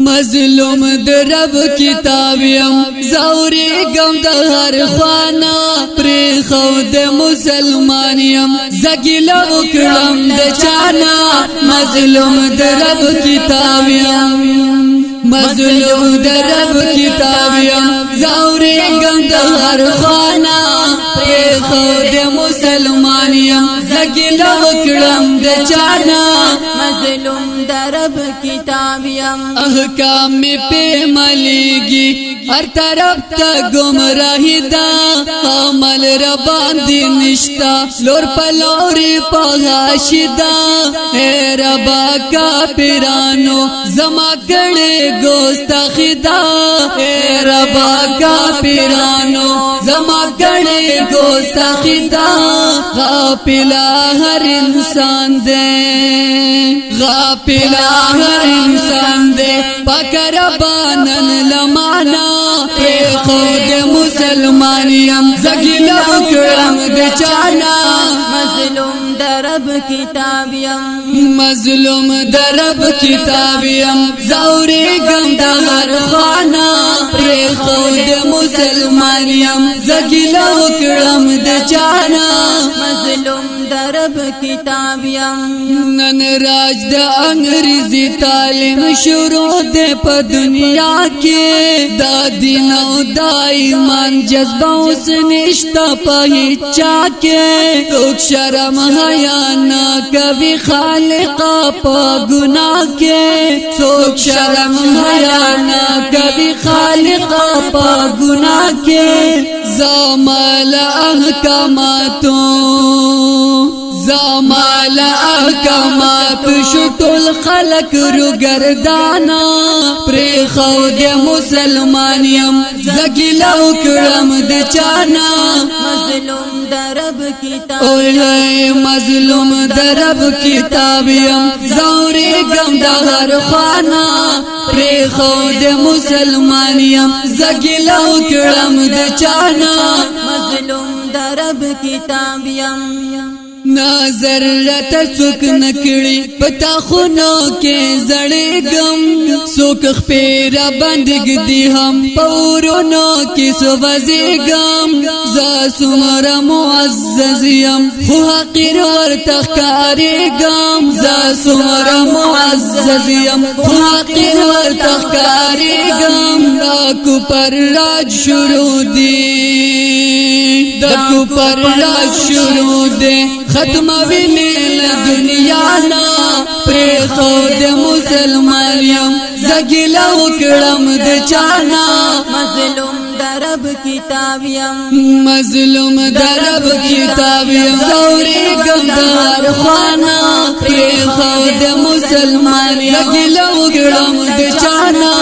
مظلوم در رب کتابیم زوری گم د هر خوانا پری خود مسلمانیم زگیلا وکړم د چانا مظلوم در رب کتابیم مظلوم در رب کتابیم زوری گم د هر خوانا پری خود مسلمانیم زگیلا وکړم د چانا مظلوم در رب کتابیم احکام می پہ ملیگی ہر طرف تا گمراہی دا عمل ربان دی نشتا لور پلوری پغاشی دا اے ربا کافرانو زما کڑے گستاخی دا اے ربا کافرانو زما کڑے گستاخی دا غافلا ہر انسان دے غافلا ہر انسان دے پکر بانن لمانا پی خود مسلمانیم زگیلا اکرم دے چانا مظلوم در رب کتابیم مظلوم در رب کتابیم زوری گم دا ہر خوانا پی خود مسلمانیم زگیلا اکرم دے چانا مظلوم در رب کتابیم نن راج دا انگریزی تعلیم شروع دے پا دنیا کے دا دین او دا ایمان جذبہ اس نشتا پا ہچا کے توک شرم حیانا کبھی خالقا پا گناہ کے توک شرم حیانا کبھی خالقا پا گناہ کے زامل احکاماتوں زمال احکامات شټول خلق رو گردانا پری خود مسلمانیم زگیلا وکړم د چانا مظلوم در رب کتاب اوه مظلوم در رب کتابیم زوري گم د هر خوانا پری خود مسلمانیم زگیلا وکړم د چانا مظلوم در رب کتابیم نظر رتا سوک نکڑی پتا خونو کے زڑے گم سوک خپیرا بندگ دی ہم پورونو کی سوزے گم زا سمر معززیم خو حقیر ورتخکاری گم زا سمر معززیم خو حقیر ورتخکاری گم داکو پر راج شروع دی داکو پر راج شروع دی ختم ویل دنیا نا پری خود مسلمانیم زگیلا وکړم د چانا مظلوم در رب کتابیم مظلوم در رب کتابیم زوری گم د هر خوانا پری خود مسلمانیم زگیلا وکړم د چانا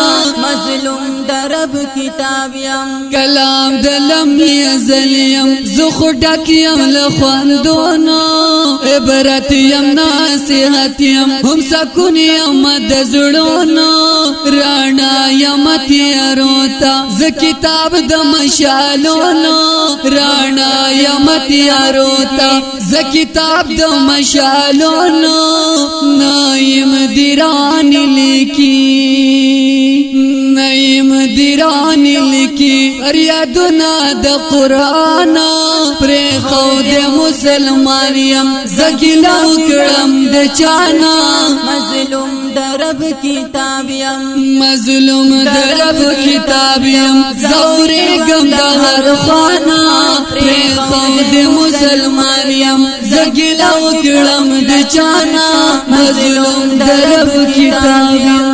مظلوم در رب کتابیم کلام دلم ازلیم زخو ډکیم لخواندونو عبرت یم نصیحت یم هم سکون یم د زړونو رانا یم تیارو تا ز کتاب د مشالونو رانا یم تیارو تا ز کتاب د مشالونو نایم دیران لیکی نایم دیران لیکی اریادنا د قرآن پری خود مسلمانیم زگیلا وکړم د چانا مظلوم در رب کتابیم مظلوم در رب کتابیم زوری گم د هر خوانا پری خود مسلمانیم زگیلا وکړم د چانا مظلوم در رب کتابیم